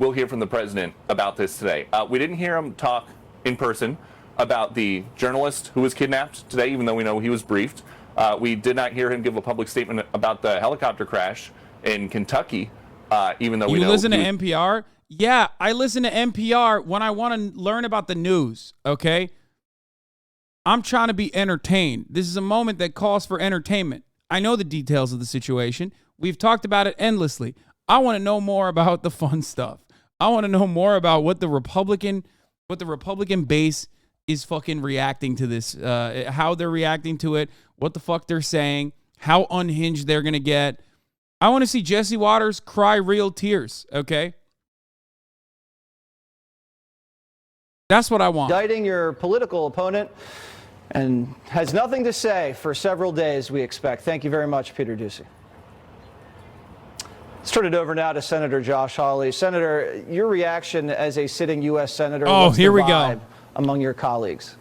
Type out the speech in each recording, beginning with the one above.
we'll hear from the president about this today. We didn't hear him talk in person about the journalist who was kidnapped today, even though we know he was briefed. We did not hear him give a public statement about the helicopter crash in Kentucky, even though we know... You listen to NPR? Yeah, I listen to NPR when I want to learn about the news, okay? I'm trying to be entertained. This is a moment that calls for entertainment. I know the details of the situation. We've talked about it endlessly. I want to know more about the fun stuff. I want to know more about what the Republican base is fucking reacting to this, how they're reacting to it, what the fuck they're saying, how unhinged they're going to get. I want to see Jesse Waters cry real tears, okay? That's what I want. Indicting your political opponent and has nothing to say for several days, we expect. Thank you very much, Peter Doocy. Let's turn it over now to Senator Josh Hawley. Senator, your reaction as a sitting U.S. Senator. Oh, here we go. Among your colleagues?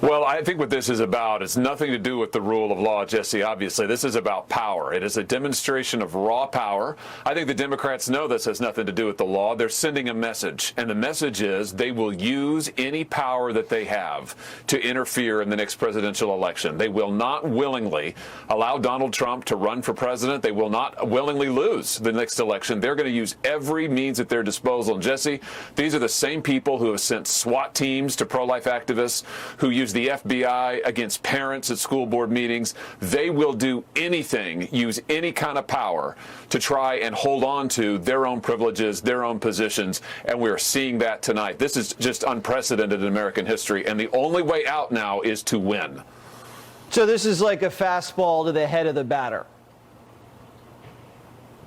Well, I think what this is about is nothing to do with the rule of law, Jesse. Obviously, this is about power. It is a demonstration of raw power. I think the Democrats know this has nothing to do with the law. They're sending a message, and the message is they will use any power that they have to interfere in the next presidential election. They will not willingly allow Donald Trump to run for president. They will not willingly lose the next election. They're going to use every means at their disposal. And Jesse, these are the same people who have sent SWAT teams to pro-life activists, who use the FBI against parents at school board meetings. They will do anything, use any kind of power to try and hold on to their own privileges, their own positions, and we're seeing that tonight. This is just unprecedented in American history, and the only way out now is to win. So this is like a fastball to the head of the batter.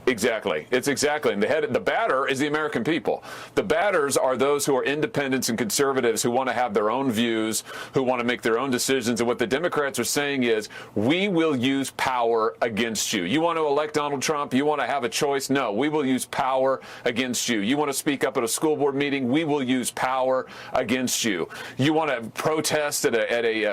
Exactly. It's exactly. And the batter is the American people. The batters are those who are independents and conservatives who want to have their own views, who want to make their own decisions. And what the Democrats are saying is, we will use power against you. You want to elect Donald Trump? You want to have a choice? No, we will use power against you. You want to speak up at a school board meeting? We will use power against you. You want to protest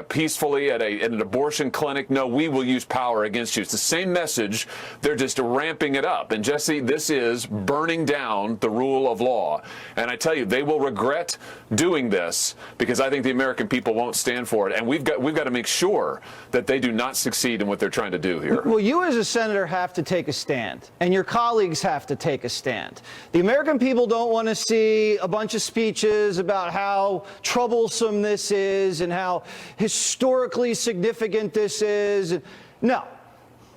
peacefully at an abortion clinic? No, we will use power against you. It's the same message. They're just ramping it up. And Jesse, this is burning down the rule of law. And I tell you, they will regret doing this because I think the American people won't stand for it. And we've got to make sure that they do not succeed in what they're trying to do here. Well, you as a senator have to take a stand, and your colleagues have to take a stand. The American people don't want to see a bunch of speeches about how troublesome this is and how historically significant this is. No.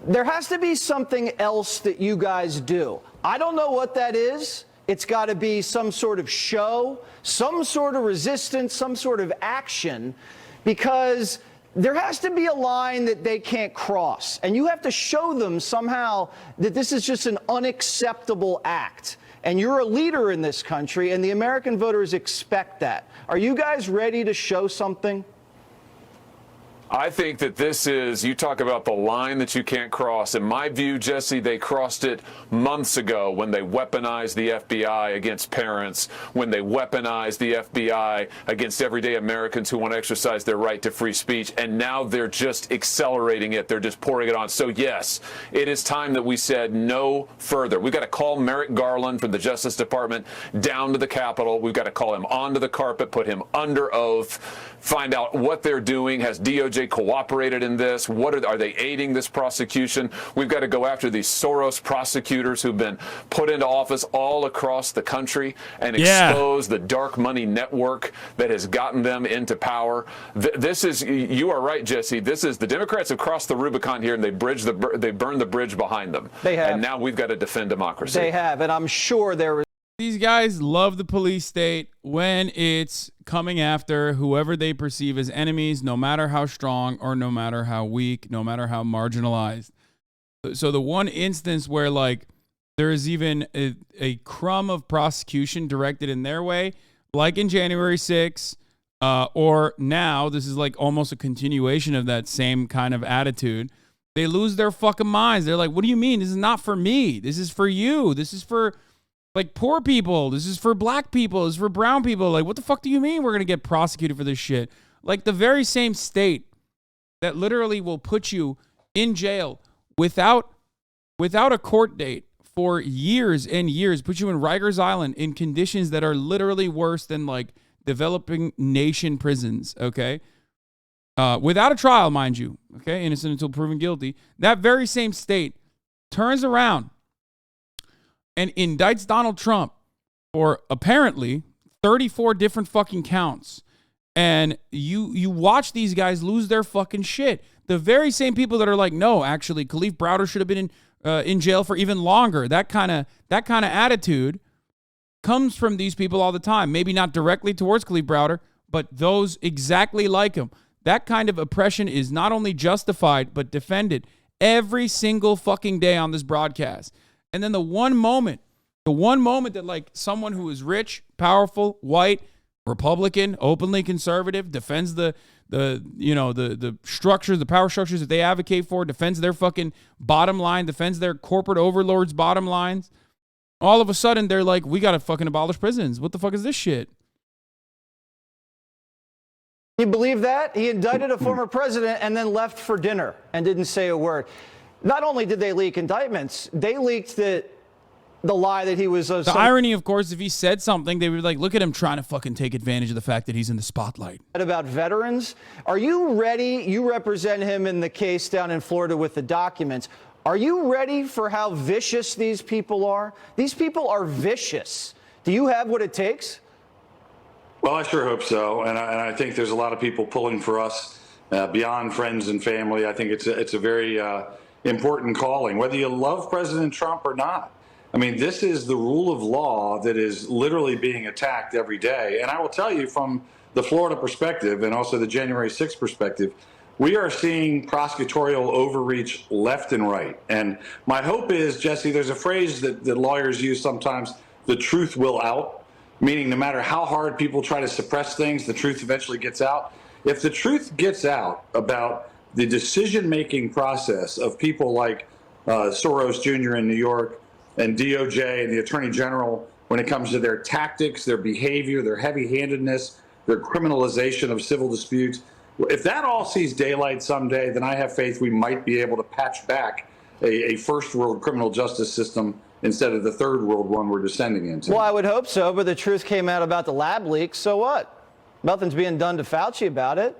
There has to be something else that you guys do. I don't know what that is. It's got to be some sort of show, some sort of resistance, some sort of action, because there has to be a line that they can't cross. And you have to show them somehow that this is just an unacceptable act. And you're a leader in this country, and the American voters expect that. Are you guys ready to show something? I think that this is, you talk about the line that you can't cross. In my view, Jesse, they crossed it months ago when they weaponized the FBI against parents, when they weaponized the FBI against everyday Americans who want to exercise their right to free speech. And now they're just accelerating it. They're just pouring it on. So, yes, it is time that we said no further. We've got to call Merrick Garland from the Justice Department down to the Capitol. We've got to call him onto the carpet, put him under oath, find out what they're doing. Has DOJ cooperated in this? Are they aiding this prosecution? We've got to go after these Soros prosecutors who've been put into office all across the country and expose the dark money network that has gotten them into power. This is, you are right, Jesse. This is, the Democrats have crossed the Rubicon here, and they burned the bridge behind them. They have. And now we've got to defend democracy. They have, and I'm sure there is. These guys love the police state when it's coming after whoever they perceive as enemies, no matter how strong or no matter how weak, no matter how marginalized. So the one instance where like there is even a crumb of prosecution directed in their way, like in January 6th, or now, this is like almost a continuation of that same kind of attitude. They lose their fucking minds. They're like, what do you mean? This is not for me. This is for you. This is for like poor people. This is for black people. This is for brown people. Like, what the fuck do you mean we're going to get prosecuted for this shit? Like the very same state that literally will put you in jail without a court date for years and years, put you in Rikers Island in conditions that are literally worse than like developing nation prisons, okay? Without a trial, mind you, okay? Innocent until proven guilty. That very same state turns around and indicts Donald Trump for apparently 34 different fucking counts. And you watch these guys lose their fucking shit. The very same people that are like, no, actually, Khalif Browder should have been in jail for even longer. That kind of attitude comes from these people all the time. Maybe not directly towards Khalif Browder, but those exactly like him. That kind of oppression is not only justified, but defended every single fucking day on this broadcast. And then the one moment that like someone who is rich, powerful, white, Republican, openly conservative, defends the structures, the power structures that they advocate for, defends their fucking bottom line, defends their corporate overlords' bottom lines. All of a sudden, they're like, we got to fucking abolish prisons. What the fuck is this shit? You believe that? He indicted a former president and then left for dinner and didn't say a word. Not only did they leak indictments, they leaked the lie that he was... The irony, of course, if he said something, they would like, look at him trying to fucking take advantage of the fact that he's in the spotlight. About veterans. Are you ready? You represent him in the case down in Florida with the documents. Are you ready for how vicious these people are? These people are vicious. Do you have what it takes? Well, I sure hope so, and I think there's a lot of people pulling for us beyond friends and family. I think it's a very important calling, whether you love President Trump or not. I mean, this is the rule of law that is literally being attacked every day. And I will tell you, from the Florida perspective and also the January 6th perspective, we are seeing prosecutorial overreach left and right. And my hope is, Jesse, there's a phrase that lawyers use sometimes: the truth will out. Meaning no matter how hard people try to suppress things, the truth eventually gets out. If the truth gets out about the decision-making process of people like Soros Jr. in New York and DOJ and the Attorney General when it comes to their tactics, their behavior, their heavy-handedness, their criminalization of civil disputes, if that all sees daylight someday, then I have faith we might be able to patch back a first-world criminal justice system instead of the third world one we're descending into. Well, I would hope so, but the truth came out about the lab leaks, so what? Nothing's being done to Fauci about it.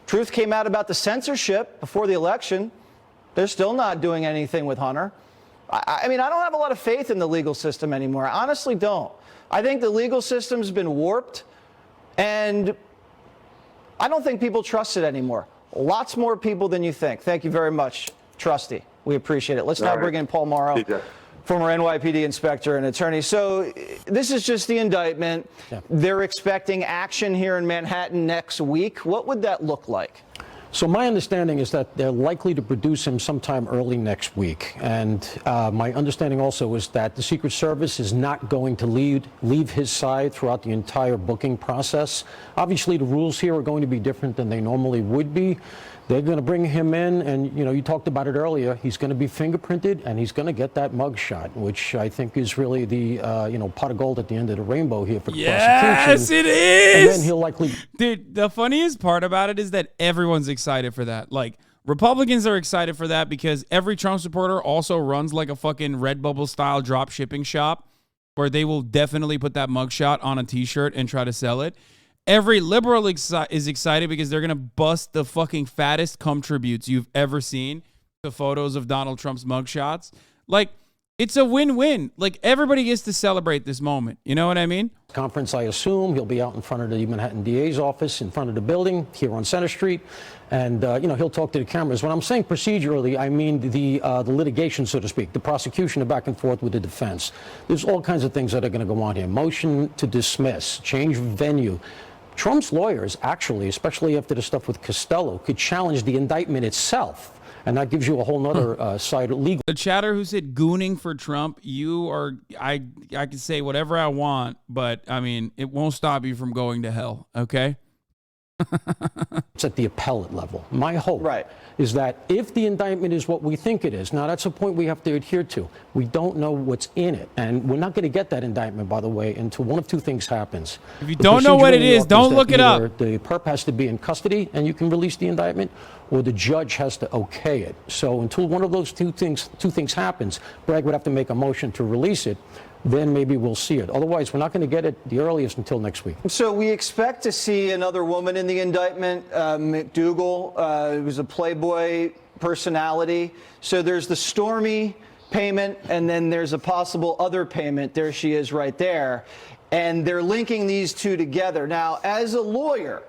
Truth came out about the censorship before the election. They're still not doing anything with Hunter. I mean, I don't have a lot of faith in the legal system anymore. I honestly don't. I think the legal system's been warped, and I don't think people trust it anymore. Lots more people than you think. Thank you very much, Trusty. We appreciate it. Let's now bring in Paul Morrow, former NYPD inspector and attorney. So this is just the indictment. Yeah. They're expecting action here in Manhattan next week. What would that look like? So my understanding is that they're likely to produce him sometime early next week. And my understanding also is that the Secret Service is not going to leave his side throughout the entire booking process. Obviously, the rules here are going to be different than they normally would be. They're going to bring him in, and, you know, you talked about it earlier. He's going to be fingerprinted, and he's going to get that mug shot, which I think is really the, pot of gold at the end of the rainbow here for the prosecution. Yes, it is! And then he'll likely... Dude, the funniest part about it is that everyone's excited for that. Like, Republicans are excited for that because every Trump supporter also runs like a fucking Redbubble-style drop shipping shop where they will definitely put that mugshot on a T-shirt and try to sell it. Every liberal is excited because they're going to bust the fucking fattest cum tributes you've ever seen to photos of Donald Trump's mugshots. Like, it's a win-win. Like, everybody gets to celebrate this moment. You know what I mean? Conference, I assume. He'll be out in front of the Manhattan DA's office, in front of the building here on Center Street. And, he'll talk to the cameras. When I'm saying procedurally, I mean the litigation, so to speak, the prosecution, the back and forth with the defense. There's all kinds of things that are going to go on here. Motion to dismiss, change venue. Trump's lawyers, actually, especially after the stuff with Costello, could challenge the indictment itself. And that gives you a whole nother side of legal. The chatter who said gooning for Trump, I can say whatever I want, but I mean, it won't stop you from going to hell, okay? It's at the appellate level. My hope Right. is that if the indictment is what we think it is, now that's a point we have to adhere to. We don't know what's in it, and we're not going to get that indictment, by the way, until one of two things happens. If you don't know what it is, don't look it up. Either the perp has to be in custody and you can release the indictment, or the judge has to okay it. So until one of those two things happens, Bragg would have to make a motion to release it. Then maybe we'll see it. Otherwise, we're not going to get it the earliest until next week. So we expect to see another woman in the indictment, McDougal, who's a Playboy personality. So there's the Stormy payment, and then there's a possible other payment. There she is right there. And they're linking these two together. Now, as a lawyer,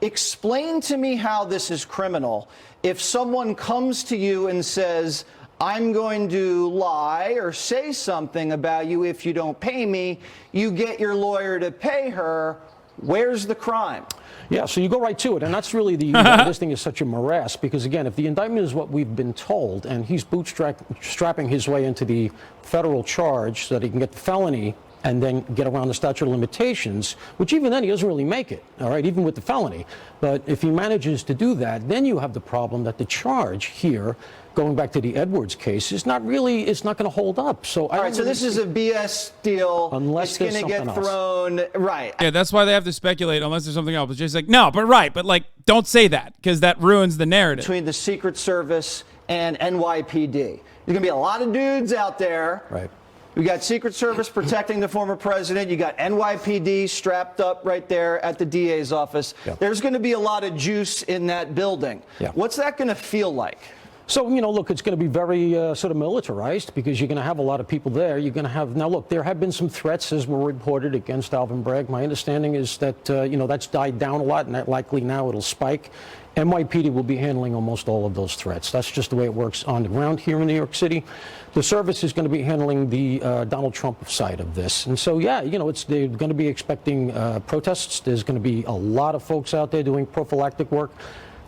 explain to me how this is criminal. If someone comes to you and says, I'm going to lie or say something about you if you don't pay me, you get your lawyer to pay her. Where's the crime? Yeah, so you go right to it, and that's really the why this thing is such a morass, because again, if the indictment is what we've been told, and he's bootstrapping his way into the federal charge so that he can get the felony and then get around the statute of limitations, which even then he doesn't really make it, all right, even with the felony. But if he manages to do that, then you have the problem that the charge here, going back to the Edwards case, is not really, it's not going to hold up. So all right, so this is a BS deal. Unless it's going to get thrown, right. Yeah, that's why they have to speculate unless there's something else. It's just like, no, but right, but like, don't say that because that ruins the narrative. Between the Secret Service and NYPD. There's going to be a lot of dudes out there. Right. We got Secret Service protecting the former president. You got NYPD strapped up right there at the DA's office. Yeah. There's going to be a lot of juice in that building. Yeah. What's that going to feel like? So, you know, look, it's going to be very sort of militarized because you're going to have a lot of people there. You're going to have, now look, there have been some threats as were reported against Alvin Bragg. My understanding is that, you know, that's died down a lot and that likely now it'll spike. NYPD will be handling almost all of those threats. That's just the way it works on the ground here in New York City. The service is going to be handling the Donald Trump side of this. And so, yeah, you know, they're going to be expecting protests. There's going to be a lot of folks out there doing prophylactic work.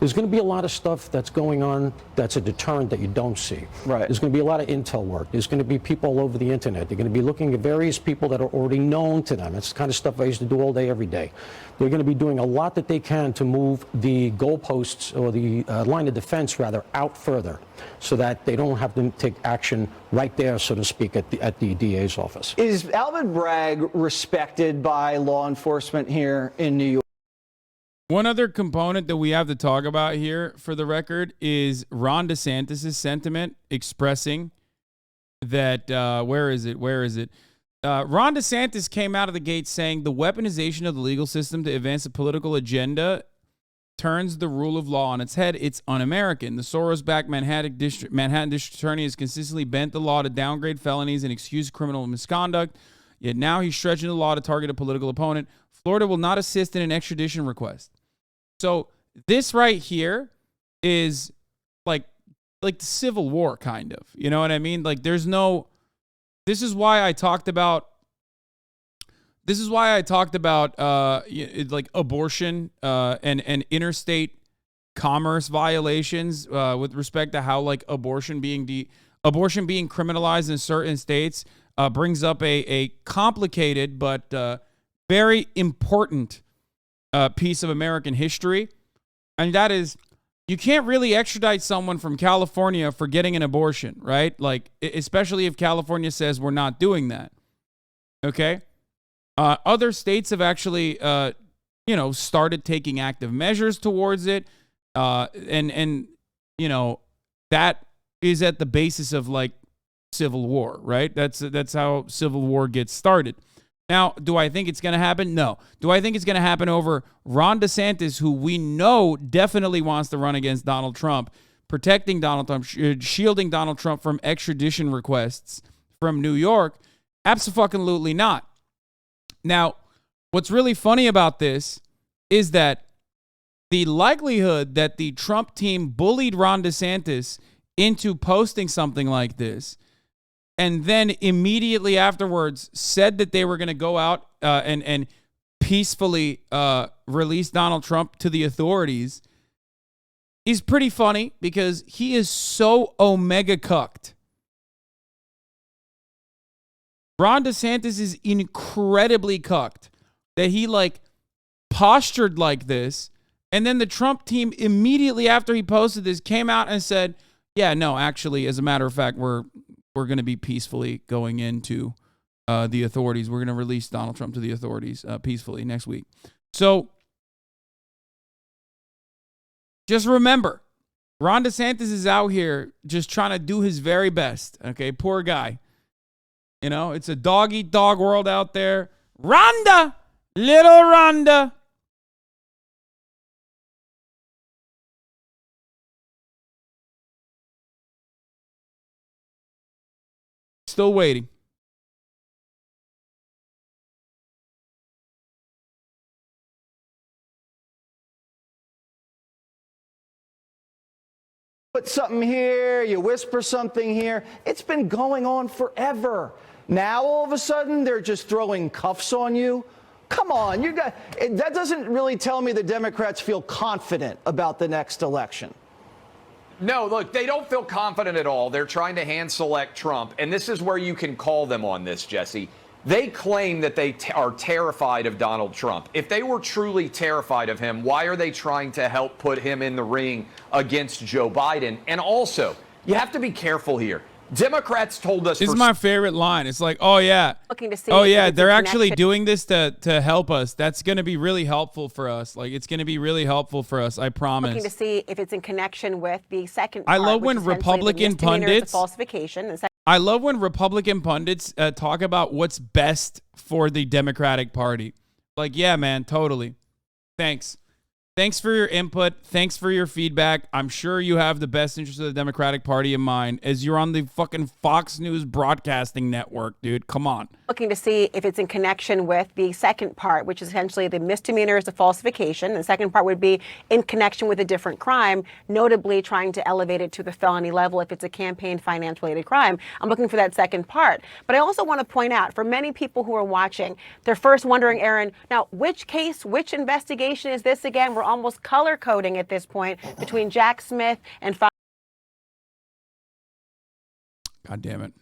There's going to be a lot of stuff that's going on that's a deterrent that you don't see. Right. There's going to be a lot of intel work. There's going to be people all over the internet. They're going to be looking at various people that are already known to them. It's the kind of stuff I used to do all day, every day. They're going to be doing a lot that they can to move the goalposts, or the line of defense, rather, out further so that they don't have to take action right there, so to speak, at the DA's office. Is Alvin Bragg respected by law enforcement here in New York? One other component that we have to talk about here, for the record, is Ron DeSantis' sentiment expressing that, where is it? Ron DeSantis came out of the gate saying the weaponization of the legal system to advance a political agenda turns the rule of law on its head. It's un-American. The Soros-backed Manhattan District Attorney has consistently bent the law to downgrade felonies and excuse criminal misconduct, yet now he's stretching the law to target a political opponent. Florida will not assist in an extradition request. So this right here is like the Civil War, kind of. You know what I mean? Like, there's no. This is why I talked about. Like abortion and interstate commerce violations with respect to how like abortion being criminalized in certain states brings up a complicated but very important piece of American history, and that is you can't really extradite someone from California for getting an abortion, right? Like, especially if California says we're not doing that. Okay? Other states have actually, started taking active measures towards it, and that is at the basis of like Civil War, right? That's how Civil War gets started. Now, do I think it's going to happen? No. Do I think it's going to happen over Ron DeSantis, who we know definitely wants to run against Donald Trump, protecting Donald Trump, shielding Donald Trump from extradition requests from New York? Abso-fucking-lutely not. Now, what's really funny about this is that the likelihood that the Trump team bullied Ron DeSantis into posting something like this and then immediately afterwards said that they were going to go out and peacefully release Donald Trump to the authorities is pretty funny because he is so omega cucked. Ron DeSantis is incredibly cucked that he like postured like this And then the Trump team immediately after he posted this came out and said, yeah, no, actually, as a matter of fact, we're going to be peacefully going into the authorities. We're going to release Donald Trump to the authorities peacefully next week. So just remember, Ron DeSantis is out here just trying to do his very best. Okay, poor guy. You know, it's a dog-eat-dog world out there. Rhonda, little Rhonda. Still waiting. Put something here, you whisper something here. It's been going on forever. Now all of a sudden they're just throwing cuffs on you. Come on, that doesn't really tell me the Democrats feel confident about the next election. No, look, they don't feel confident at all. They're trying to hand select Trump. And this is where you can call them on this, Jesse. They claim that they are terrified of Donald Trump. If they were truly terrified of him, why are they trying to help put him in the ring against Joe Biden? And also, you have to be careful here. Democrats told us. This is my favorite line. It's like, oh yeah, looking to see they're actually doing this to help us. That's going to be really helpful for us. Like, it's going to be really helpful for us. I promise. Looking to see if it's in connection with the second. I love when Republican pundits. Falsification. I love when Republican pundits talk about what's best for the Democratic Party. Like, yeah, man, totally. Thanks. Thanks for your input. Thanks for your feedback. I'm sure you have the best interest of the Democratic Party in mind as you're on the fucking Fox News broadcasting network, dude. Come on. Looking to see if it's in connection with the second part, which is essentially the misdemeanors of falsification. The second part would be in connection with a different crime, notably trying to elevate it to the felony level if it's a campaign finance related crime. I'm looking for that second part. But I also want to point out, for many people who are watching, they're first wondering, Aaron, now which case, which investigation is this again? We're almost color coding at this point between Jack Smith and God damn it.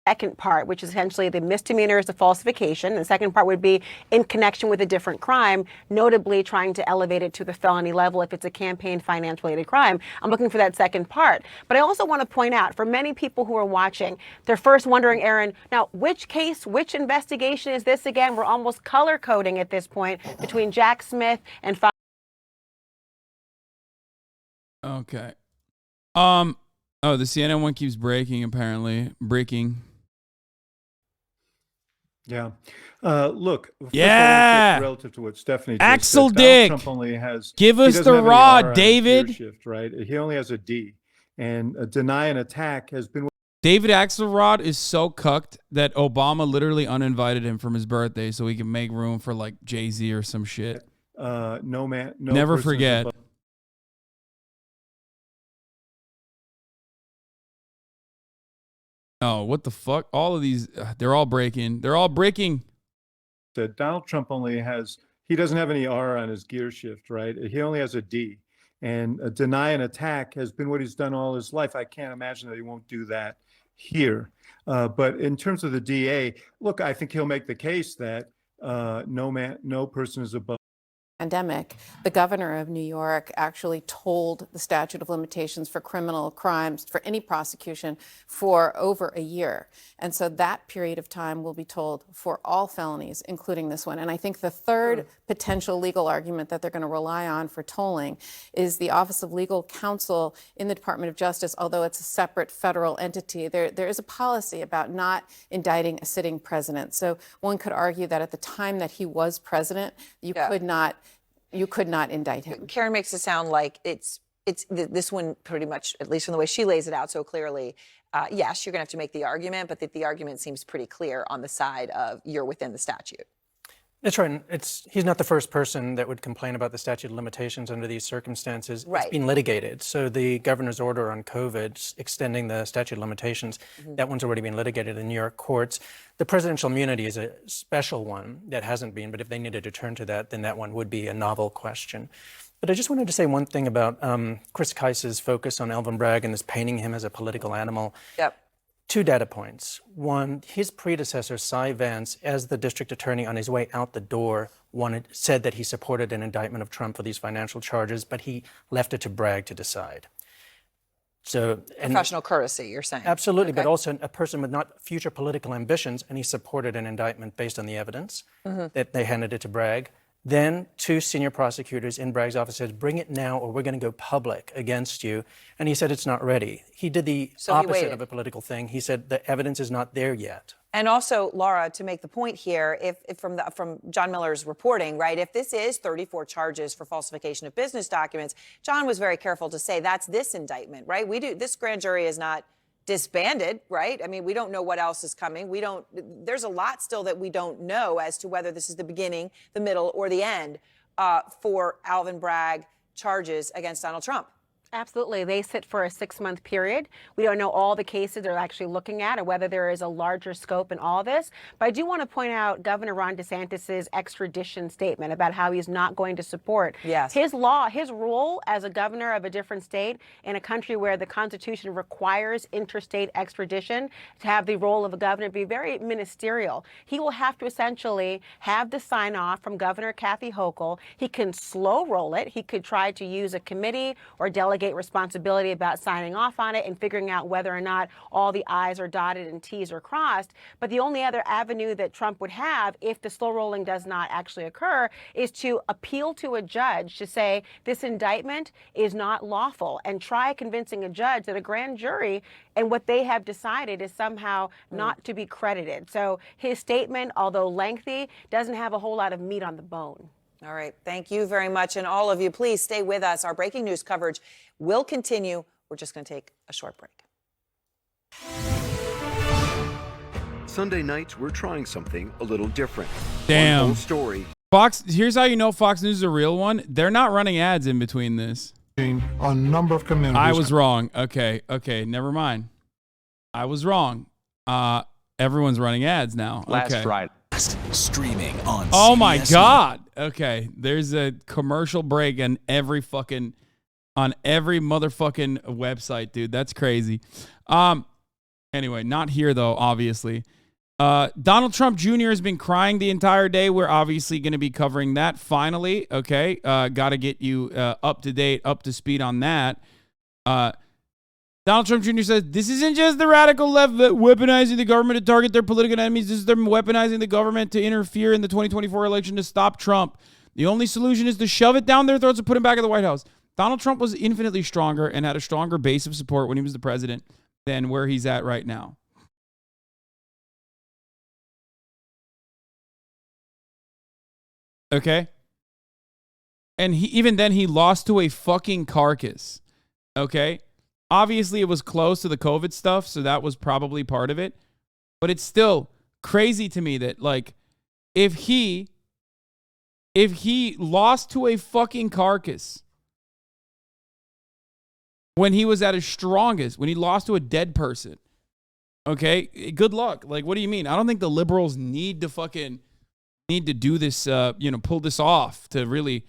second part, which is essentially the misdemeanors of falsification. The second part would be in connection with a different crime, notably trying to elevate it to the felony level if it's a campaign finance related crime. I'm looking for that second part. But I also want to point out, for many people who are watching, they're first wondering, Aaron, now which case, which investigation is this again? We're almost color coding at this point between Jack Smith and Okay. Oh, the CNN one keeps breaking, apparently. Breaking. Yeah. Look. Yeah. Relative to what Stephanie Axel said, Dick. Trump only has. Give us the raw, David. Shift, right. He only has a D, and deny an attack has been. David Axelrod is so cucked that Obama literally uninvited him from his birthday so he can make room for like Jay-Z or some shit. No man. No. Never forget. Oh, what the fuck? All of these, they're all breaking. They're all breaking. That Donald Trump only has, he doesn't have any R on his gear shift, right? He only has a D. And deny an attack has been what he's done all his life. I can't imagine that he won't do that here. But in terms of the DA, look, I think he'll make the case that no person is above. Pandemic, the governor of New York actually told the statute of limitations for criminal crimes for any prosecution for over a year. And so that period of time will be told for all felonies, including this one. And I think the third potential legal argument that they're going to rely on for tolling is the Office of Legal Counsel in the Department of Justice, although it's a separate federal entity. There is a policy about not indicting a sitting president. So one could argue that at the time that he was president, you could not indict him. Karen makes it sound like it's this one pretty much, at least from the way she lays it out so clearly. Yes, you're going to have to make the argument, but that the argument seems pretty clear on the side of you're within the statute. That's right. He's not the first person that would complain about the statute of limitations under these circumstances. Right. It's been litigated. So the governor's order on COVID extending the statute of limitations, that one's already been litigated in New York courts. The presidential immunity is a special one that hasn't been, but if they needed to turn to that, then that one would be a novel question. But I just wanted to say one thing about Chris Kice's focus on Alvin Bragg and this painting him as a political animal. Yep. Two data points. One, his predecessor, Cy Vance, as the district attorney on his way out the door, said that he supported an indictment of Trump for these financial charges, but he left it to Bragg to decide. So, Professional courtesy, you're saying? Absolutely, Okay. but also a person with not future political ambitions, and he supported an indictment based on the evidence that they handed it to Bragg. Then two senior prosecutors in Bragg's office said, bring it now or we're going to go public against you. And he said it's not ready. He did the opposite of a political thing. He said the evidence is not there yet. And also, Laura, to make the point here, if from John Miller's reporting, right, if this is 34 charges for falsification of business documents, John was very careful to say that's this indictment, right? This grand jury is not disbanded, right? I mean, we don't know what else is coming. There's a lot still that we don't know as to whether this is the beginning, the middle, or the end for Alvin Bragg charges against Donald Trump. Absolutely. They sit for a 6-month period. We don't know all the cases they're actually looking at or whether there is a larger scope in all this. But I do want to point out Governor Ron DeSantis' extradition statement about how he's not going to support his rule as a governor of a different state in a country where the Constitution requires interstate extradition to have the role of a governor be very ministerial. He will have to essentially have the sign off from Governor Kathy Hochul. He can slow roll it. He could try to use a committee or delegate responsibility about signing off on it and figuring out whether or not all the I's are dotted and T's are crossed. But the only other avenue that Trump would have if the slow rolling does not actually occur is to appeal to a judge to say this indictment is not lawful and try convincing a judge that a grand jury and what they have decided is somehow not to be credited. So his statement, although lengthy, doesn't have a whole lot of meat on the bone. All right. Thank you very much. And all of you, please stay with us. Our breaking news coverage will continue. We're just going to take a short break. Sunday nights, we're trying something a little different. Damn. One whole story. Fox, here's how you know Fox News is a real one. They're not running ads in between this. A number of communities. I was wrong. Okay, never mind. I was wrong. Everyone's running ads now. Last okay. Friday. Streaming on Oh CBS my God. Okay. There's a commercial break on every motherfucking website, dude. That's crazy. Anyway, not here though, obviously. Donald Trump Jr. has been crying the entire day. We're obviously going to be covering that finally. Okay. Got to get you up to date, up to speed on that. Donald Trump Jr. says, this isn't just the radical left weaponizing the government to target their political enemies. This is them weaponizing the government to interfere in the 2024 election to stop Trump. The only solution is to shove it down their throats and put him back in the White House. Donald Trump was infinitely stronger and had a stronger base of support when he was the president than where he's at right now. Okay? And even then, he lost to a fucking carcass. Okay? Obviously, it was close to the COVID stuff, so that was probably part of it. But it's still crazy to me that, like, if he lost to a fucking carcass when he was at his strongest, when he lost to a dead person, okay, good luck. Like, what do you mean? I don't think the liberals need to do this, pull this off to really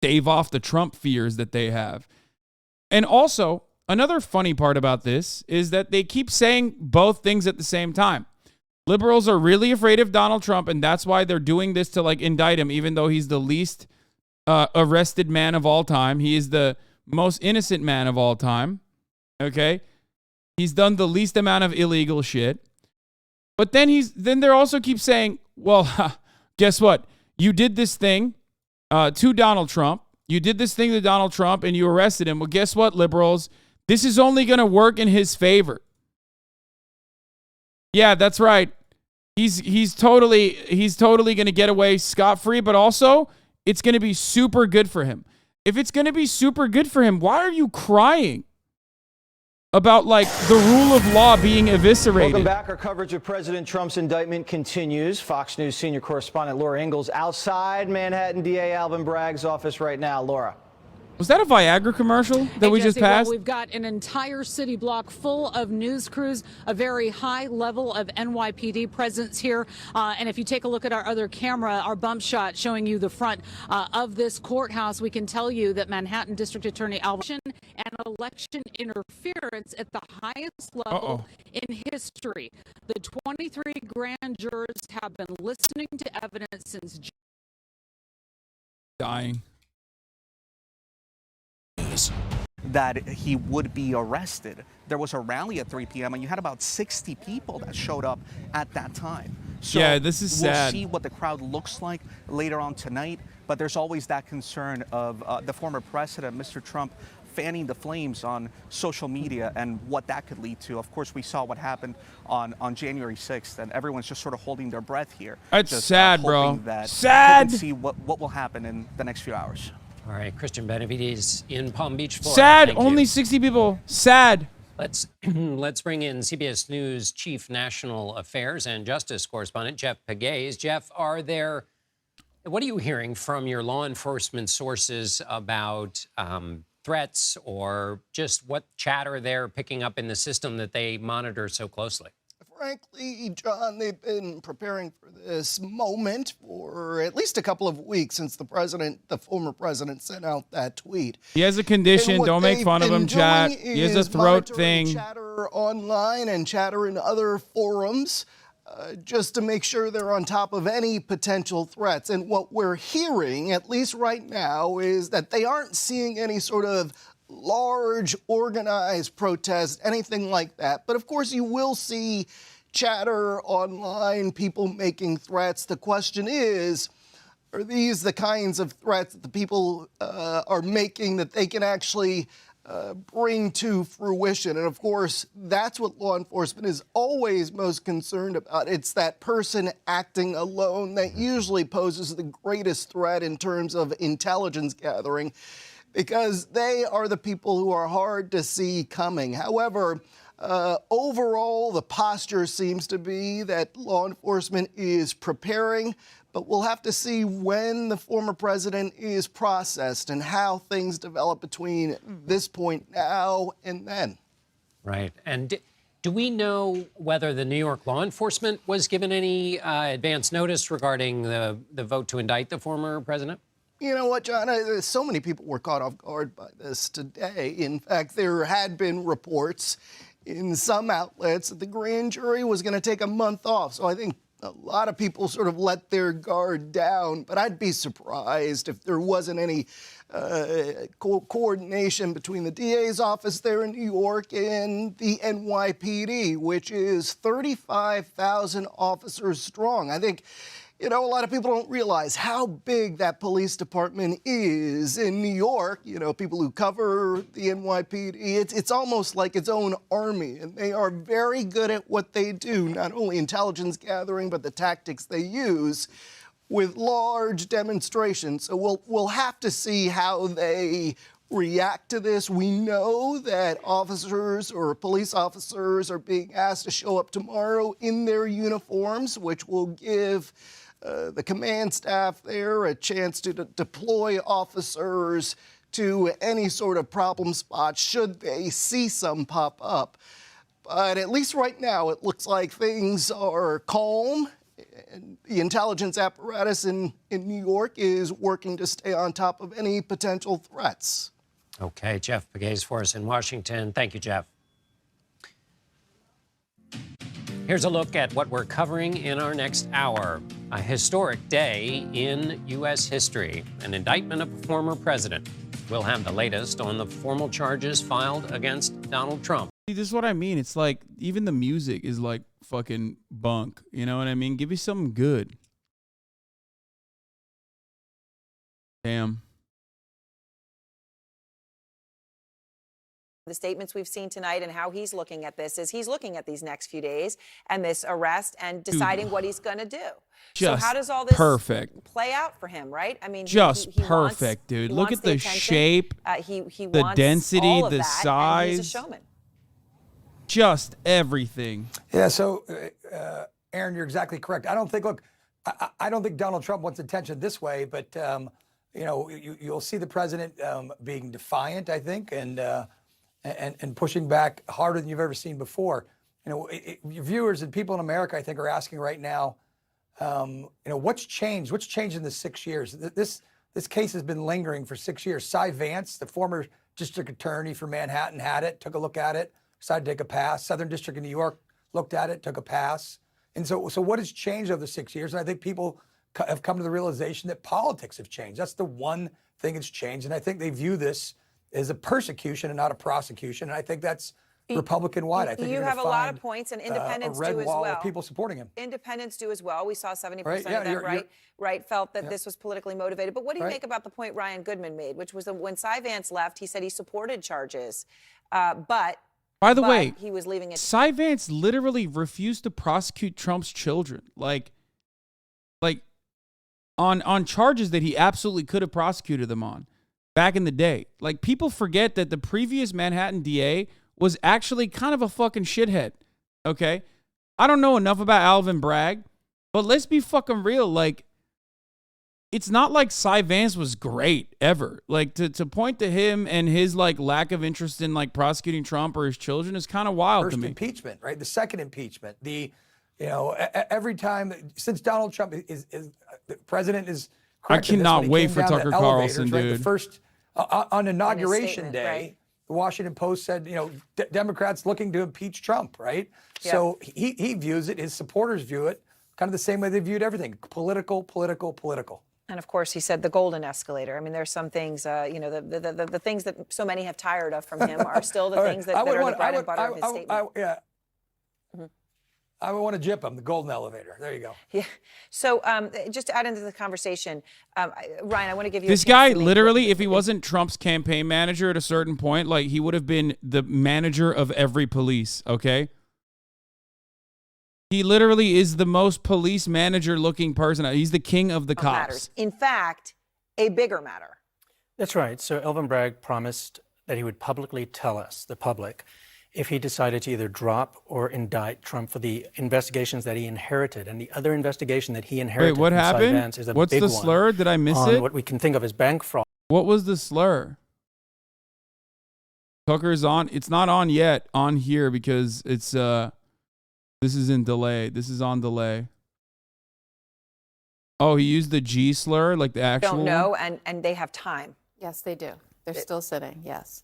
stave off the Trump fears that they have. And also, another funny part about this is that they keep saying both things at the same time. Liberals are really afraid of Donald Trump, and that's why they're doing this to, like, indict him, even though he's the least arrested man of all time. He is the most innocent man of all time. Okay? He's done the least amount of illegal shit. But then they also keep saying, well, guess what? You did this thing to Donald Trump. You did this thing to Donald Trump, and you arrested him. Well, guess what, liberals? This is only going to work in his favor. Yeah, that's right. He's totally going to get away scot-free, but also it's going to be super good for him. If it's going to be super good for him, why are you crying about, like, the rule of law being eviscerated? Welcome back. Our coverage of President Trump's indictment continues. Fox News senior correspondent Laura Ingalls outside Manhattan DA Alvin Bragg's office right now. Laura. Was that a Viagra commercial that we just passed? Well, we've got an entire city block full of news crews, a very high level of NYPD presence here. And if you take a look at our other camera, our bump shot showing you the front of this courthouse, we can tell you that Manhattan District Attorney Alvin and and election interference at the highest level in history. The 23 grand jurors have been listening to evidence since dying. That he would be arrested. There was a rally at 3 p.m. and you had about 60 people that showed up at that time. So yeah, this is we'll sad. see what the crowd looks like later on tonight, but there's always that concern of the former president, Mr. Trump, fanning the flames on social media and what that could lead to. Of course, we saw what happened on January 6th, and everyone's just sort of holding their breath here. It's just, sad, bro. That Sad. See what will happen in the next few hours. All right, Christian Benavides in Palm Beach, Florida. Sad. Thank Only you. 60 people. Sad. Let's bring in CBS News Chief National Affairs and Justice correspondent Jeff Pegues. Jeff, what are you hearing from your law enforcement sources about threats or just what chatter they're picking up in the system that they monitor so closely? Frankly, John, they've been preparing for this moment for at least a couple of weeks since the former president, sent out that tweet. He has a condition. Don't make fun of him, chat. He has a throat thing. Chatter online and chatter in other forums, just to make sure they're on top of any potential threats. And what we're hearing, at least right now, is that they aren't seeing any sort of large organized protest, anything like that. But of course, you will see chatter online, people making threats. The question is, are these the kinds of threats that the people are making that they can actually bring to fruition? And of course, that's what law enforcement is always most concerned about. It's that person acting alone that usually poses the greatest threat in terms of intelligence gathering, because they are the people who are hard to see coming. However, overall, the posture seems to be that law enforcement is preparing, but we'll have to see when the former president is processed and how things develop between this point now and then. Right. And do we know whether the New York law enforcement was given any advance notice regarding the vote to indict the former president? You know what, John? So many people were caught off guard by this today. In fact, there had been reports in some outlets that the grand jury was going to take a month off. So I think a lot of people sort of let their guard down. But I'd be surprised if there wasn't any coordination between the DA's office there in New York and the NYPD, which is 35,000 officers strong. I think, you know, a lot of people don't realize how big that police department is in New York. You know, people who cover the NYPD, it's almost like its own army, and they are very good at what they do, not only intelligence gathering, but the tactics they use with large demonstrations. So we'll have to see how they react to this. We know that officers or police officers are being asked to show up tomorrow in their uniforms, which will give the command staff there a chance to deploy officers to any sort of problem spot should they see some pop up. But at least right now, it looks like things are calm. And the intelligence apparatus in New York is working to stay on top of any potential threats. Okay, Jeff Pegues for us in Washington. Thank you, Jeff. Here's a look at what we're covering in our next hour. A historic day in U.S. history. An indictment of a former president. We'll have the latest on the formal charges filed against Donald Trump. See, this is what I mean. It's like even the music is like fucking bunk. You know what I mean? Give me something good. Damn. The statements we've seen tonight and how he's looking at this is he's looking at these next few days and this arrest and deciding what he's going to do. Just so how does all this play out for him, right? I mean, just he perfect, wants, dude. He Look wants at the attention. shape, He the wants density, all of the that, size. And he's a showman. Just everything. Yeah, so, Aaron, you're exactly correct. I don't think, look, I don't think Donald Trump wants attention this way, but, you know, you'll see the president being defiant, I think, and pushing back harder than you've ever seen before. You know, your viewers and people in America, I think, are asking right now, you know, what's changed? What's changed in the 6 years? This case has been lingering for 6 years. Cy Vance, the former district attorney for Manhattan had it, took a look at it, decided to take a pass. Southern District of New York looked at it, took a pass. And so what has changed over the 6 years? And I think people have come to the realization that politics have changed. That's the one thing that's changed. And I think they view this as a persecution and not a prosecution. And I think that's Republican-wide. I think you have a lot of points, and independents do as well. Of people supporting him. Independents do as well. We saw 70% Right, yeah, of them, right, felt that yeah. this was politically motivated. But what do you make about the point Ryan Goodman made, which was that when Cy Vance left, he said he supported charges, but by the way, he was leaving it. Cy Vance literally refused to prosecute Trump's children, like on charges that he absolutely could have prosecuted them on back in the day. Like, people forget that the previous Manhattan DA was actually kind of a fucking shithead, okay? I don't know enough about Alvin Bragg, but let's be fucking real. Like, it's not like Cy Vance was great ever. Like, to point to him and his, like, lack of interest in, like, prosecuting Trump or his children is kind of wild to me. First impeachment, right? The second impeachment. Every time since Donald Trump is the president is. I cannot wait for Tucker Carlson, right? dude. The first on Inauguration Day. Right. The Washington Post said, Democrats looking to impeach Trump, right? Yeah. So he views it, his supporters view it kind of the same way they viewed everything, political. And of course, he said the golden escalator. I mean, there's some things, the things that so many have tired of from him are still the things that are the bread and butter of his statement. Yeah. I would want to jip him, the golden elevator. There you go. Yeah. So just to add into the conversation, Ryan, I want to give you this guy literally, if he wasn't Trump's campaign manager at a certain point, like, he would have been the manager of every police, okay? He literally is the most police manager looking person. He's the king of the cops. Matters. In fact, a bigger matter. That's right. So Alvin Bragg promised that he would publicly tell us, the public, if he decided to either drop or indict Trump for the investigations that he inherited. And the other investigation that he inherited Wait, what from Cy happened? Vance is a What's big the one slur? Did I miss on it? what we can think of as bank fraud. What was the slur? Tucker's on. It's not on yet on here because it's this is in delay. This is on delay. Oh, he used the G slur, like the actual. Don't know, and they have time. Yes, they do. They're still sitting. Yes.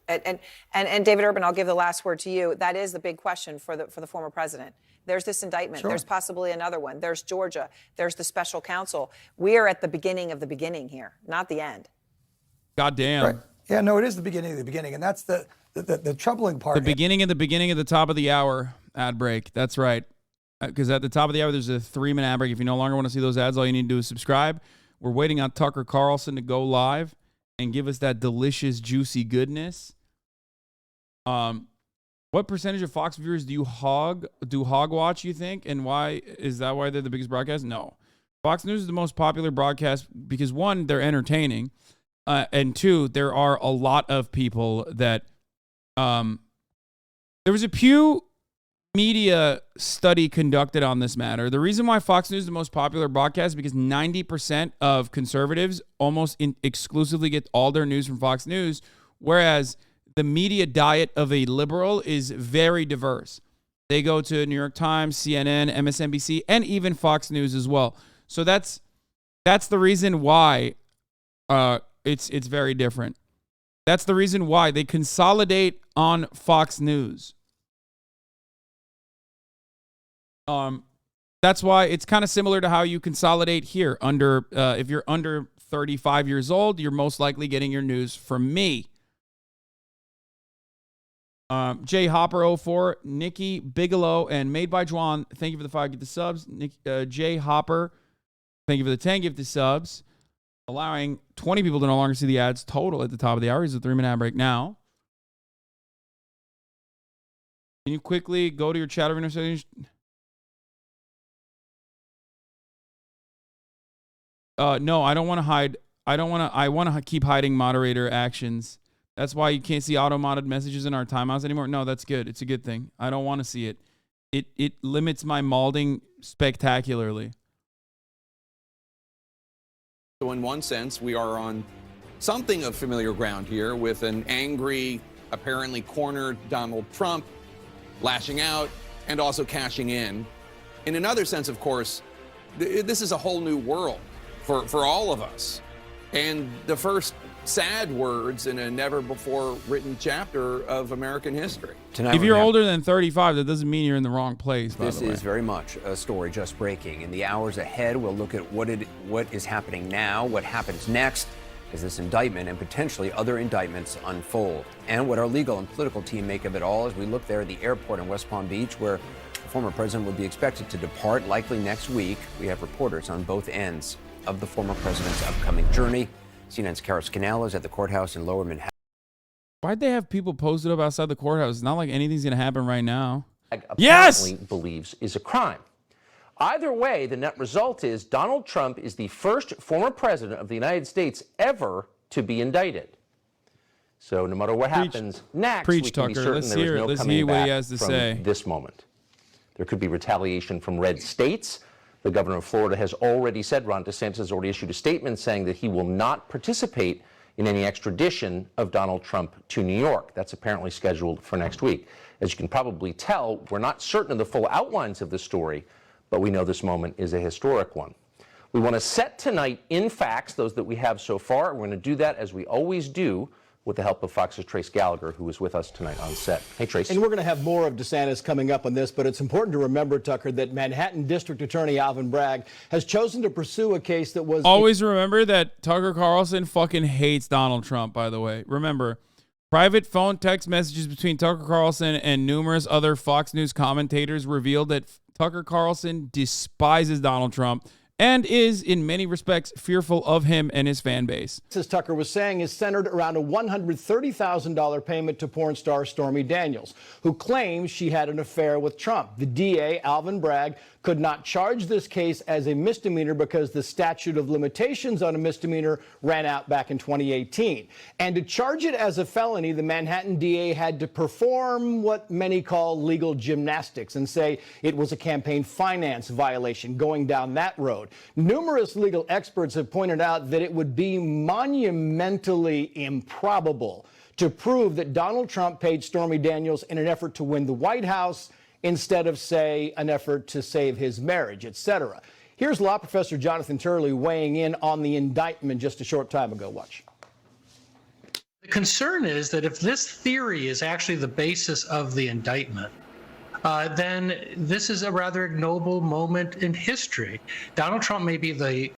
And David Urban, I'll give the last word to you. That is the big question for the former president. There's this indictment. Sure. There's possibly another one. There's Georgia. There's the special counsel. We are at the beginning of the beginning here, not the end. God damn. Right. Yeah, no, it is the beginning of the beginning, and that's the troubling part. The beginning of the top of the hour ad break. That's right. Because at the top of the hour, there's a 3-minute ad break. If you no longer want to see those ads, all you need to do is subscribe. We're waiting on Tucker Carlson to go live and give us that delicious, juicy goodness. What percentage of Fox viewers do hog watch, you think? And why is that why they're the biggest broadcast? No. Fox News is the most popular broadcast because, one, they're entertaining. And two, there are a lot of people that there was a Pew Media study conducted on this matter. The reason why Fox News is the most popular broadcast is because 90% of conservatives almost exclusively get all their news from Fox News, whereas the media diet of a liberal is very diverse. They go to New York Times, CNN, MSNBC, and even Fox News as well. So that's the reason why it's very different. That's the reason why they consolidate on Fox News. That's why it's kind of similar to how you consolidate here. If you're under 35 years old, you're most likely getting your news from me. Jay Hopper 04, Nikki Bigelow, and Made by Juan. Thank you for the 5 gift subs. Jay Hopper, thank you for the 10 gift subs. Allowing 20 people to no longer see the ads total at the top of the hour. Is a 3-minute ad break now. Can you quickly go to your chat arena settings? No, I don't want to hide. I want to keep hiding moderator actions. That's why you can't see auto-modded messages in our timeouts anymore. No, that's good. It's a good thing. I don't want to see it. It limits my malding spectacularly. So in one sense, we are on something of familiar ground here with an angry, apparently cornered Donald Trump lashing out and also cashing in. In another sense, of course, this is a whole new world for all of us. And the first sad words in a never-before-written chapter of American history. If you're older than 35, that doesn't mean you're in the wrong place, by This the way. is very much a story just breaking. In the hours ahead, we'll look at what is happening now, what happens next as this indictment and potentially other indictments unfold, and what our legal and political team make of it all as we look there at the airport in West Palm Beach, where the former president would be expected to depart likely next week. We have reporters on both ends of the former president's upcoming journey. CNN's Carol Scanello is at the courthouse in Lower Manhattan. Why'd they have people posted up outside the courthouse? It's not like anything's going to happen right now. Apparently believes is a crime. Either way, the net result is Donald Trump is the first former president of the United States ever to be indicted. So no matter what happens next, we can be certain there is no coming back from this moment. There could be retaliation from red states. The governor of Florida has already said, Ron DeSantis has already issued a statement saying that he will not participate in any extradition of Donald Trump to New York. That's apparently scheduled for next week. As you can probably tell, we're not certain of the full outlines of the story, but we know this moment is a historic one. We want to set tonight in facts, those that we have so far. We're going to do that as we always do with the help of Fox's Trace Gallagher, who is with us tonight on set. Hey, Trace. And we're going to have more of DeSantis coming up on this, but it's important to remember, Tucker, that Manhattan District Attorney Alvin Bragg has chosen to pursue a case that was... Always remember that Tucker Carlson fucking hates Donald Trump, by the way. Remember, private phone text messages between Tucker Carlson and numerous other Fox News commentators revealed that Tucker Carlson despises Donald Trump and is, in many respects, fearful of him and his fan base. As Tucker was saying, is centered around a $130,000 payment to porn star Stormy Daniels, who claims she had an affair with Trump. The DA, Alvin Bragg, could not charge this case as a misdemeanor because the statute of limitations on a misdemeanor ran out back in 2018. And to charge it as a felony, the Manhattan DA had to perform what many call legal gymnastics and say it was a campaign finance violation going down that road. Numerous legal experts have pointed out that it would be monumentally improbable to prove that Donald Trump paid Stormy Daniels in an effort to win the White House instead of, say, an effort to save his marriage, etc. Here's law professor Jonathan Turley weighing in on the indictment just a short time ago. Watch. The concern is that if this theory is actually the basis of the indictment, then this is a rather ignoble moment in history. Donald Trump may be the...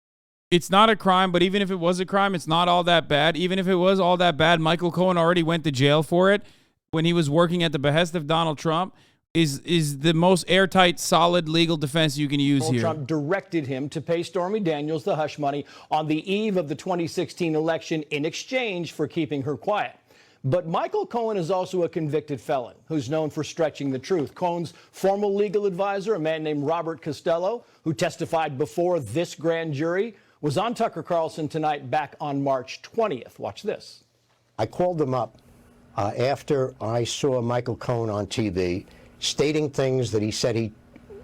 It's not a crime, but even if it was a crime, it's not all that bad. Even if it was all that bad, Michael Cohen already went to jail for it when he was working at the behest of Donald Trump. Is the most airtight, solid legal defense you can use here. Trump directed him to pay Stormy Daniels the hush money on the eve of the 2016 election in exchange for keeping her quiet. But Michael Cohen is also a convicted felon who's known for stretching the truth. Cohen's former legal advisor, a man named Robert Costello, who testified before this grand jury, was on Tucker Carlson tonight back on March 20th. Watch this. I called them up after I saw Michael Cohen on TV stating things that he said he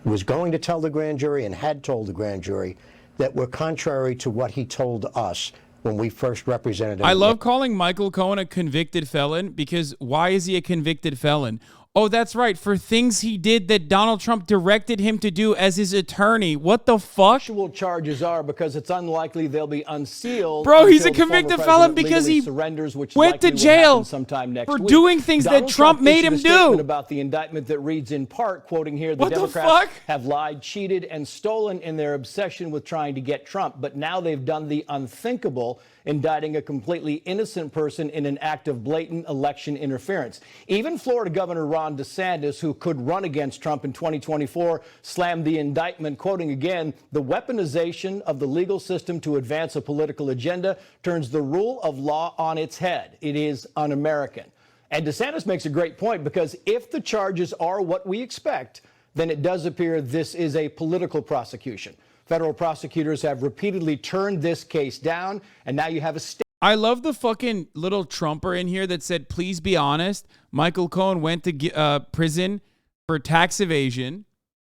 was going to tell the grand jury and had told the grand jury that were contrary to what he told us when we first represented him. I love calling Michael Cohen a convicted felon because why is he a convicted felon? Oh, that's right. For things he did that Donald Trump directed him to do as his attorney. What the fuck? Actual charges are because it's unlikely they'll be unsealed. Bro, he's a convicted felon because he surrenders, which went to jail sometime next for week. doing things that Trump made him do. About the indictment that reads in part, quoting here, the Democrats have lied, cheated, and stolen in their obsession with trying to get Trump. But now they've done the unthinkable, indicting a completely innocent person in an act of blatant election interference. Even Florida Governor Ron DeSantis, who could run against Trump in 2024, slammed the indictment, quoting again, the weaponization of the legal system to advance a political agenda turns the rule of law on its head. It is un-American. And DeSantis makes a great point because if the charges are what we expect, then it does appear this is a political prosecution. Federal prosecutors have repeatedly turned this case down, and now you have a state. I love the fucking little Trumper in here that said, please be honest. Michael Cohen went to prison for tax evasion,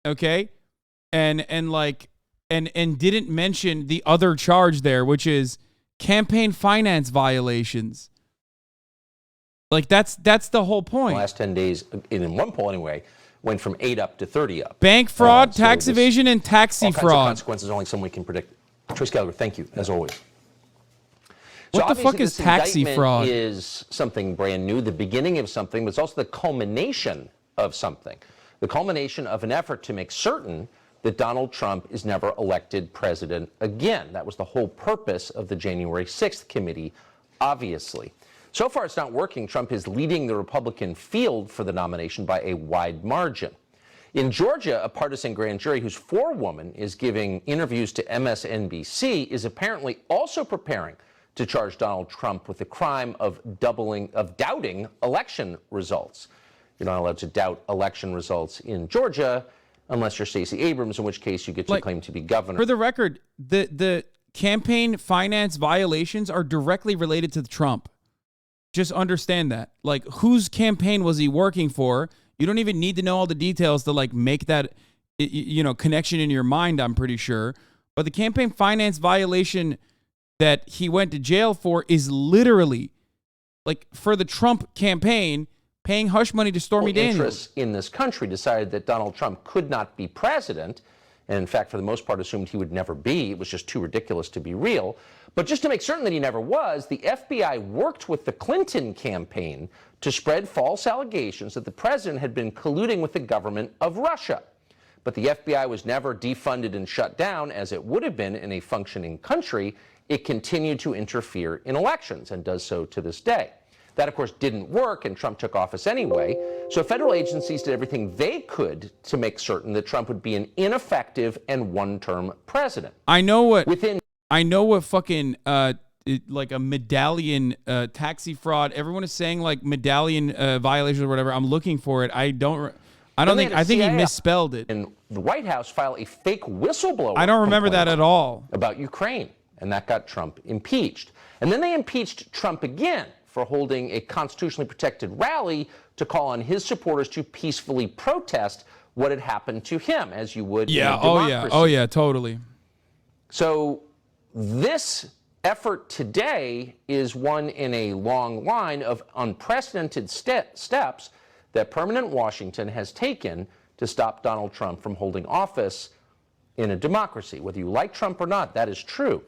okay? And didn't mention the other charge there, which is campaign finance violations. Like, that's the whole point. The last 10 days, in one poll anyway, went from 8 up to 30 up. Bank fraud, tax evasion, and taxi all kinds fraud. of consequences only someone can predict. Trace Gallagher, thank you, as always. So What the fuck obviously is this taxi indictment fraud? Is something brand new, the beginning of something, but it's also the culmination of something. The culmination of an effort to make certain that Donald Trump is never elected president again. That was the whole purpose of the January 6th committee, obviously. So far, it's not working. Trump is leading the Republican field for the nomination by a wide margin. In Georgia, a partisan grand jury whose forewoman is giving interviews to MSNBC is apparently also preparing to charge Donald Trump with the crime of doubting election results. You're not allowed to doubt election results in Georgia unless you're Stacey Abrams, in which case you get to claim to be governor. For the record, the campaign finance violations are directly related to Trump. Just understand that. Like, whose campaign was he working for? You don't even need to know all the details to like make that, connection in your mind, I'm pretty sure. But the campaign finance violation that he went to jail for is literally, like, for the Trump campaign, paying hush money to Stormy Daniels. Interests in this country decided that Donald Trump could not be president, and in fact, for the most part, assumed he would never be. It was just too ridiculous to be real. But just to make certain that he never was, the FBI worked with the Clinton campaign to spread false allegations that the president had been colluding with the government of Russia. But the FBI was never defunded and shut down, as it would have been in a functioning country. It continued to interfere in elections and does so to this day. That, of course, didn't work, and Trump took office anyway. So federal agencies did everything they could to make certain that Trump would be an ineffective and one-term president. I know what fucking like a medallion taxi fraud. Everyone is saying like medallion violations or whatever. I'm looking for it. I think he misspelled it. In the White House, file a fake whistleblower. I don't remember that at all. About Ukraine, and that got Trump impeached. And then they impeached Trump again for holding a constitutionally protected rally to call on his supporters to peacefully protest what had happened to him, as you would in a democracy. Oh yeah, totally. So this effort today is one in a long line of unprecedented steps that permanent Washington has taken to stop Donald Trump from holding office in a democracy. Whether you like Trump or not, that is true.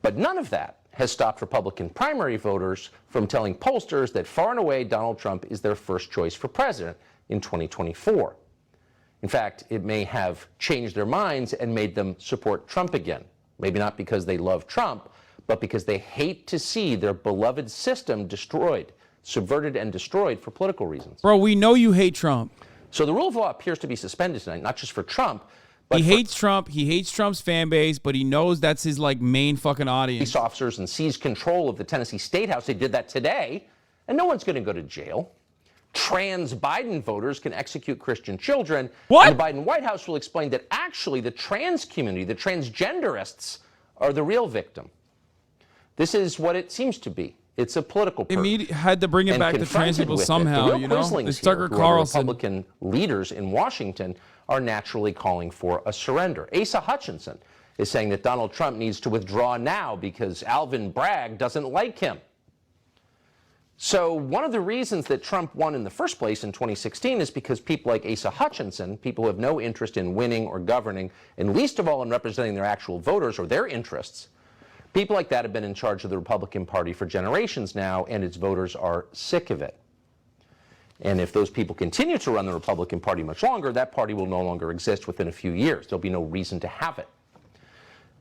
But none of that has stopped Republican primary voters from telling pollsters that far and away Donald Trump is their first choice for president in 2024. In fact, it may have changed their minds and made them support Trump again. Maybe not because they love Trump, but because they hate to see their beloved system destroyed, subverted and destroyed for political reasons. Bro, we know you hate Trump. So the rule of law appears to be suspended tonight, not just for Trump, He hates Trump. He hates Trump's fan base, but he knows that's his like main fucking audience. Police officers and seized control of the Tennessee State House. They did that today, and no one's going to go to jail. Trans Biden voters can execute Christian children. What? And the Biden White House will explain that actually the trans community, the transgenderists, are the real victim. This is what it seems to be. It's a political purge. Had to bring it back to trans people somehow, you know? It's Tucker Carlson. Republican leaders in Washington are naturally calling for a surrender. Asa Hutchinson is saying that Donald Trump needs to withdraw now because Alvin Bragg doesn't like him. So one of the reasons that Trump won in the first place in 2016 is because people like Asa Hutchinson, people who have no interest in winning or governing, and least of all in representing their actual voters or their interests, people like that have been in charge of the Republican Party for generations now, and its voters are sick of it. And if those people continue to run the Republican Party much longer, that party will no longer exist within a few years. There'll be no reason to have it.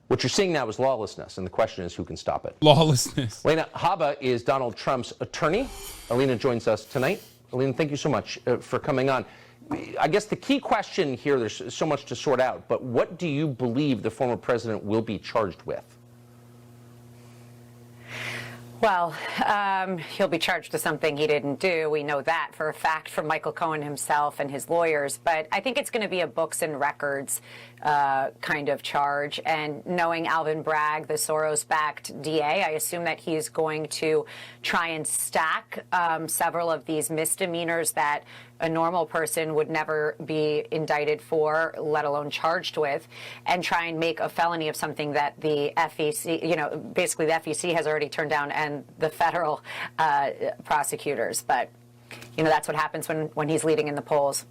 What you're seeing now is lawlessness, and the question is who can stop it. Lawlessness. Alina Habba is Donald Trump's attorney. Alina joins us tonight. Alina, thank you so much for coming on. I guess the key question here, there's so much to sort out, but what do you believe the former president will be charged with? Well, he'll be charged with something he didn't do. We know that for a fact from Michael Cohen himself and his lawyers. But I think it's going to be a books and records kind of charge. And knowing Alvin Bragg, the Soros-backed DA, I assume that he's going to try and stack several of these misdemeanors that a normal person would never be indicted for, let alone charged with, and try and make a felony of something that the FEC, basically the FEC has already turned down, and the federal prosecutors. But, that's what happens when he's leading in the polls.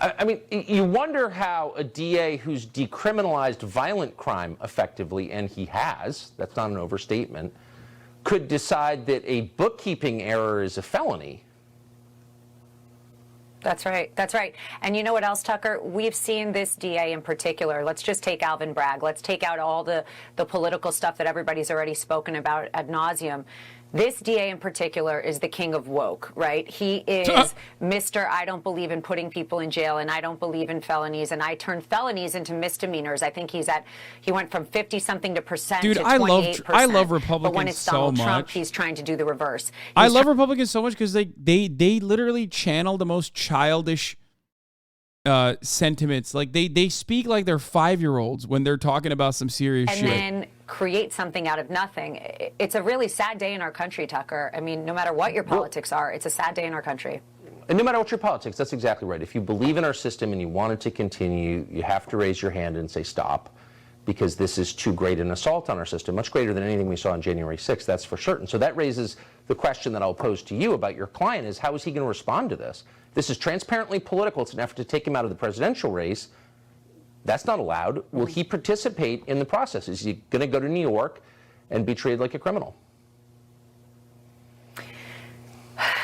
I mean, you wonder how a DA who's decriminalized violent crime effectively, and he has, that's not an overstatement, could decide that a bookkeeping error is a felony. That's right. That's right. And you know what else, Tucker? We've seen this DA in particular. Let's just take Alvin Bragg. Let's take out all the political stuff that everybody's already spoken about ad nauseum. This DA in particular is the king of woke, right? He is Mr. I don't believe in putting people in jail, and I don't believe in felonies, and I turn felonies into misdemeanors. I think he went from 50-something percent to 28%. I love Republicans but when it's so Donald Trump, much. he's trying to do the reverse. I love Republicans so much because they literally channel the most childish sentiments. Like they speak like they're 5-year-olds when they're talking about some serious shit. And then create something out of nothing. It's a really sad day in our country, Tucker. I mean, no matter what your politics are, it's a sad day in our country. And no matter what your politics, that's exactly right. If you believe in our system and you want it to continue, you have to raise your hand and say stop, because this is too great an assault on our system, much greater than anything we saw on January 6th, that's for certain. So that raises the question that I'll pose to you about your client is, how is he going to respond to this? This is transparently political. It's an effort to take him out of the presidential race. That's not allowed. Will he participate in the process? Is he going to go to New York and be treated like a criminal?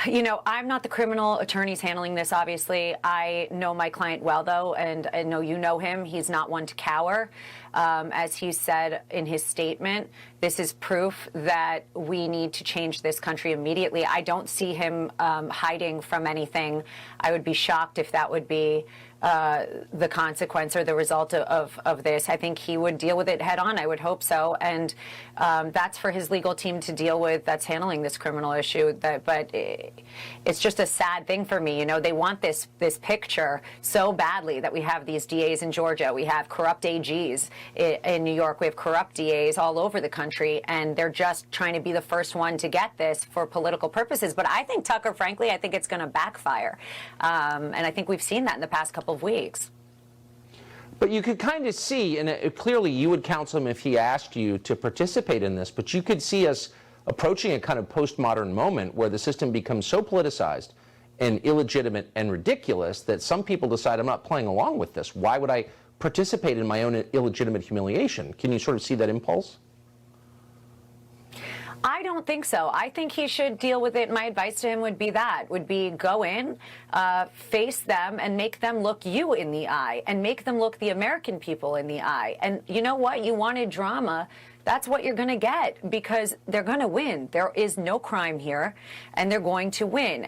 You know, I'm not the criminal attorneys handling this, obviously. I know my client well, though, and I know you know him. He's not one to cower. As he said in his statement, this is proof that we need to change this country immediately. I don't see him hiding from anything. I would be shocked if that would be the consequence or the result of this. I think he would deal with it head on. I would hope so. And that's for his legal team to deal with, that's handling this criminal issue. But it's just a sad thing for me. You know, they want this picture so badly that we have these DAs in Georgia. We have corrupt AGs in New York. We have corrupt DAs all over the country. And they're just trying to be the first one to get this for political purposes. But I think, Tucker, frankly, I think it's going to backfire. And I think we've seen that in the past couple of weeks. But you could kind of see, and clearly you would counsel him if he asked you to participate in this, but you could see us approaching a kind of postmodern moment where the system becomes so politicized and illegitimate and ridiculous that some people decide, I'm not playing along with this. Why would I participate in my own illegitimate humiliation? Can you sort of see that impulse? I don't think so. I think he should deal with it. My advice to him would be go in, face them, and make them look you in the eye, and make them look the American people in the eye. And you know what? You wanted drama. That's what you're going to get, because they're going to win. There is no crime here, and they're going to win.